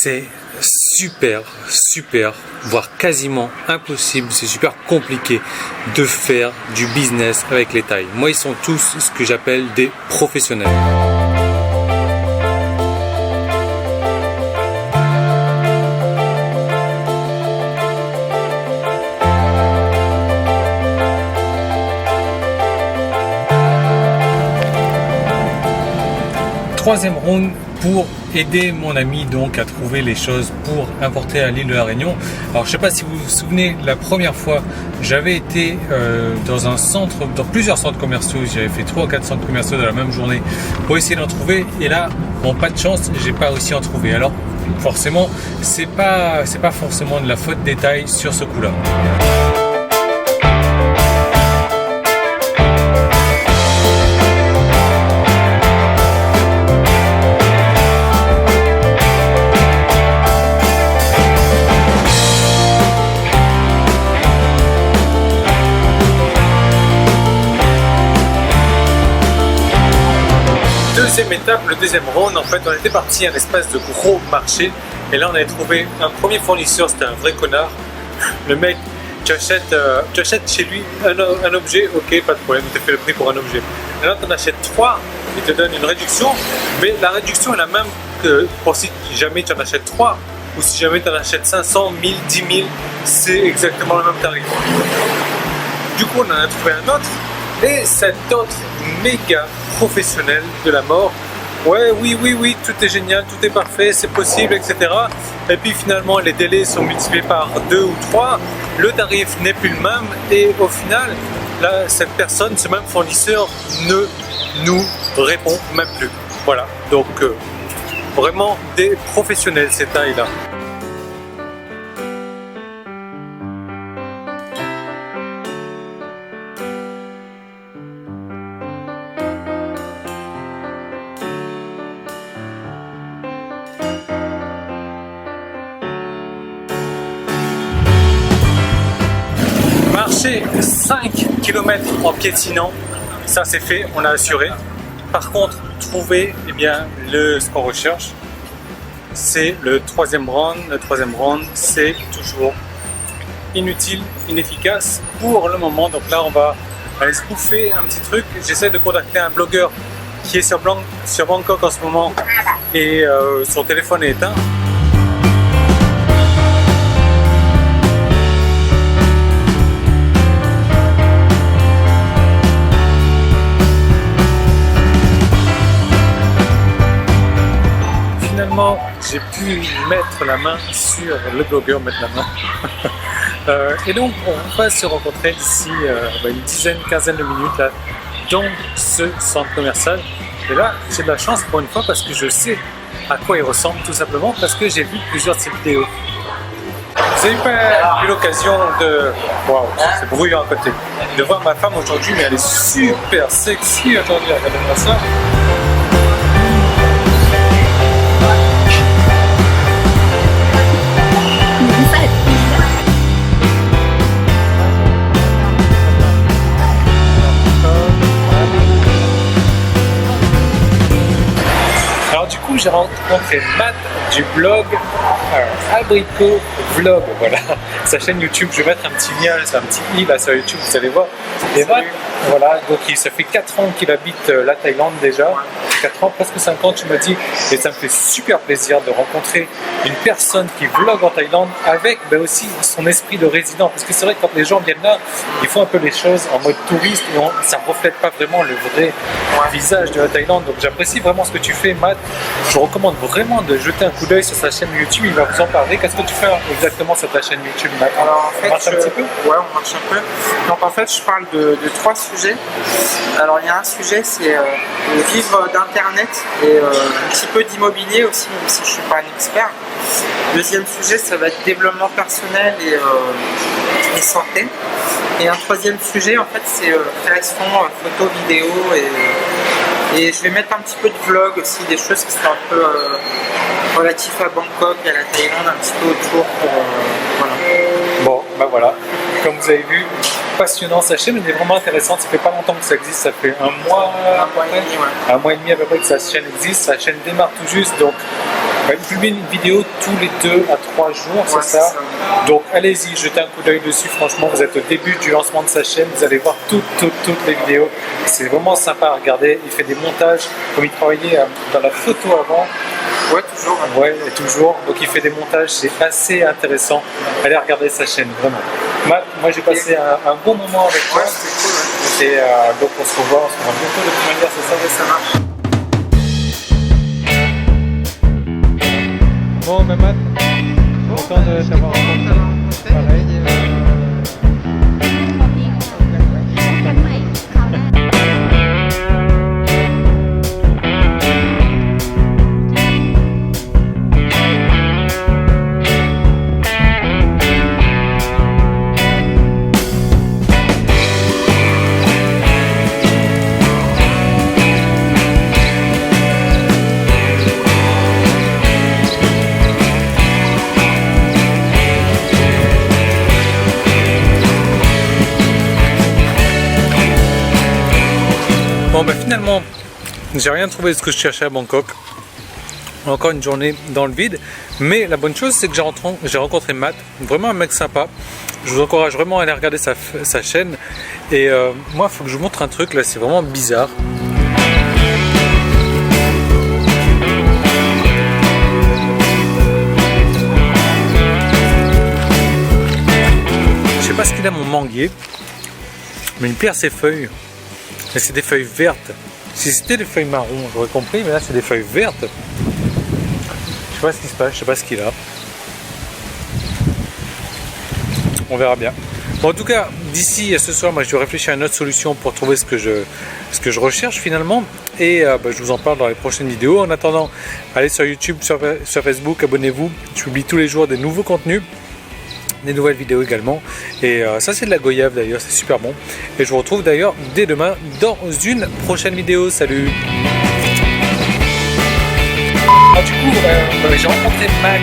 c'est super, voire quasiment impossible, c'est super compliqué de faire du business avec les Thaïs. Moi, ils sont tous ce que j'appelle des professionnels. Troisième round pour aider mon ami donc à trouver les choses pour importer à l'île de la Réunion. Alors je sais pas si vous vous souvenez, la première fois j'avais été dans plusieurs centres commerciaux, j'avais fait 3 ou 4 centres commerciaux dans la même journée pour essayer d'en trouver, et là bon, pas de chance, j'ai pas réussi à en trouver. Alors forcément c'est pas forcément de la faute des Thaïs sur ce coup là. Deuxième étape, le deuxième round, en fait on était parti à un espace de gros marché et là on avait trouvé un premier fournisseur, c'était un vrai connard. Le mec, tu achètes chez lui un objet, ok, pas de problème, il te fait le prix pour un objet. Et là tu en achètes 3, il te donne une réduction, mais la réduction est la même que pour si jamais tu en achètes 3 ou si jamais tu en achètes 500, 1000, 10 000, c'est exactement le même tarif. Du coup on en a trouvé un autre. Et cet autre méga professionnel de la mort, ouais, oui, tout est génial, tout est parfait, c'est possible, etc. Et puis finalement, les délais sont multipliés par 2 ou 3, le tarif n'est plus le même, et au final, là, cette personne, ce même fournisseur, ne nous répond même plus. Voilà, donc vraiment des professionnels, ces tailles-là. Marcher 5 km en piétinant, ça c'est fait, on a assuré. Par contre, trouver ce qu'on recherche, c'est le troisième round. Le troisième round, c'est toujours inutile, inefficace pour le moment. Donc là, on va aller se bouffer un petit truc. J'essaie de contacter un blogueur qui est sur Bangkok en ce moment et son téléphone est éteint. J'ai pu mettre la main sur le blogueur, et donc on va se rencontrer d'ici une quinzaine de minutes là, dans ce centre commercial. Et là j'ai de la chance pour une fois parce que je sais à quoi il ressemble, tout simplement parce que j'ai vu plusieurs de ces vidéos. Vous avez pas eu l'occasion de... Waouh, c'est bruyant à côté. De voir ma femme aujourd'hui, mais elle est super sexy aujourd'hui, regardez-moi ça. J'ai rencontré Matt du blog Abricot Vlog, voilà, sa chaîne YouTube. Je vais mettre un petit lien, c'est un petit i là sur YouTube, vous allez voir. Et Matt, voilà, donc ça fait 4 ans qu'il habite la Thaïlande déjà, 4 ans, presque 5 ans tu m'as dit, et ça me fait super plaisir de rencontrer une personne qui vlog en Thaïlande avec aussi son esprit de résident, parce que c'est vrai que quand les gens viennent là, ils font un peu les choses en mode touriste et ça ne reflète pas vraiment le vrai visage de la Thaïlande. Donc j'apprécie vraiment ce que tu fais, Matt. Je recommande vraiment de jeter un coup d'œil sur sa chaîne YouTube, il va vous en parler. Qu'est-ce que tu fais exactement sur ta chaîne YouTube, Matt? Alors en fait, on marche un petit peu? Ouais, on marche un peu. Donc en fait, je parle de 3 sujets. Alors il y a un sujet, c'est vivre d'internet et un petit peu d'immobilier aussi, même si je ne suis pas un expert. Deuxième sujet, ça va être développement personnel et santé. Et un troisième sujet, en fait, c'est création, photo, vidéo et je vais mettre un petit peu de vlog aussi, des choses qui sont un peu relatives à Bangkok et à la Thaïlande, un petit peu autour pour voilà. Bon, ben voilà, comme vous avez vu, passionnant sa chaîne, elle est vraiment intéressante. Ça fait pas longtemps que ça existe, ça fait un mois et demi à peu près que sa chaîne existe. Sa chaîne démarre tout juste, donc Il publie une vidéo tous les 2 à 3 jours, Ouais, c'est ça? Donc allez-y, jetez un coup d'œil dessus. Franchement, vous êtes au début du lancement de sa chaîne. Vous allez voir toutes les vidéos. C'est vraiment sympa à regarder. Il fait des montages, comme il travaillait dans la photo avant. Ouais, toujours. Ouais, toujours. Donc il fait des montages, c'est assez intéressant. Allez regarder sa chaîne, vraiment. Matt, moi j'ai passé un bon moment avec toi. Ouais, c'était cool. Ouais. Et donc on se revoit bientôt de toute manière, c'est ça? Ouais, ça marche. Bon, ben Matt, content de t'avoir rencontré. Pareil. Bon ben finalement, j'ai rien trouvé de ce que je cherchais à Bangkok. Encore une journée dans le vide. Mais la bonne chose, c'est que j'ai rencontré Matt, vraiment un mec sympa. Je vous encourage vraiment à aller regarder sa chaîne. Et moi, il faut que je vous montre un truc, là, c'est vraiment bizarre. Je sais pas ce qu'il a, mon manguier, mais il perd ses feuilles. Mais c'est des feuilles vertes. Si c'était des feuilles marron, j'aurais compris, mais là c'est des feuilles vertes. Je sais pas ce qui se passe, je sais pas ce qu'il a. On verra bien. Bon, en tout cas, d'ici à ce soir, moi je dois réfléchir à une autre solution pour trouver ce que je recherche finalement. Et je vous en parle dans les prochaines vidéos. En attendant, allez sur YouTube, sur Facebook, abonnez-vous. Je publie tous les jours des nouveaux contenus. Des nouvelles vidéos également, et ça c'est de la goyave d'ailleurs, c'est super bon, et je vous retrouve d'ailleurs dès demain dans une prochaine vidéo. Salut. Ah, du coup j'ai rencontré Matt.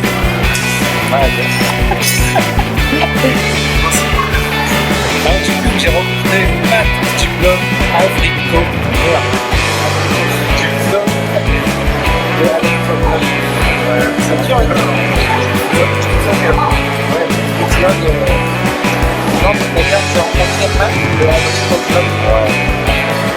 Du coup j'ai rencontré Matt du blog Africo.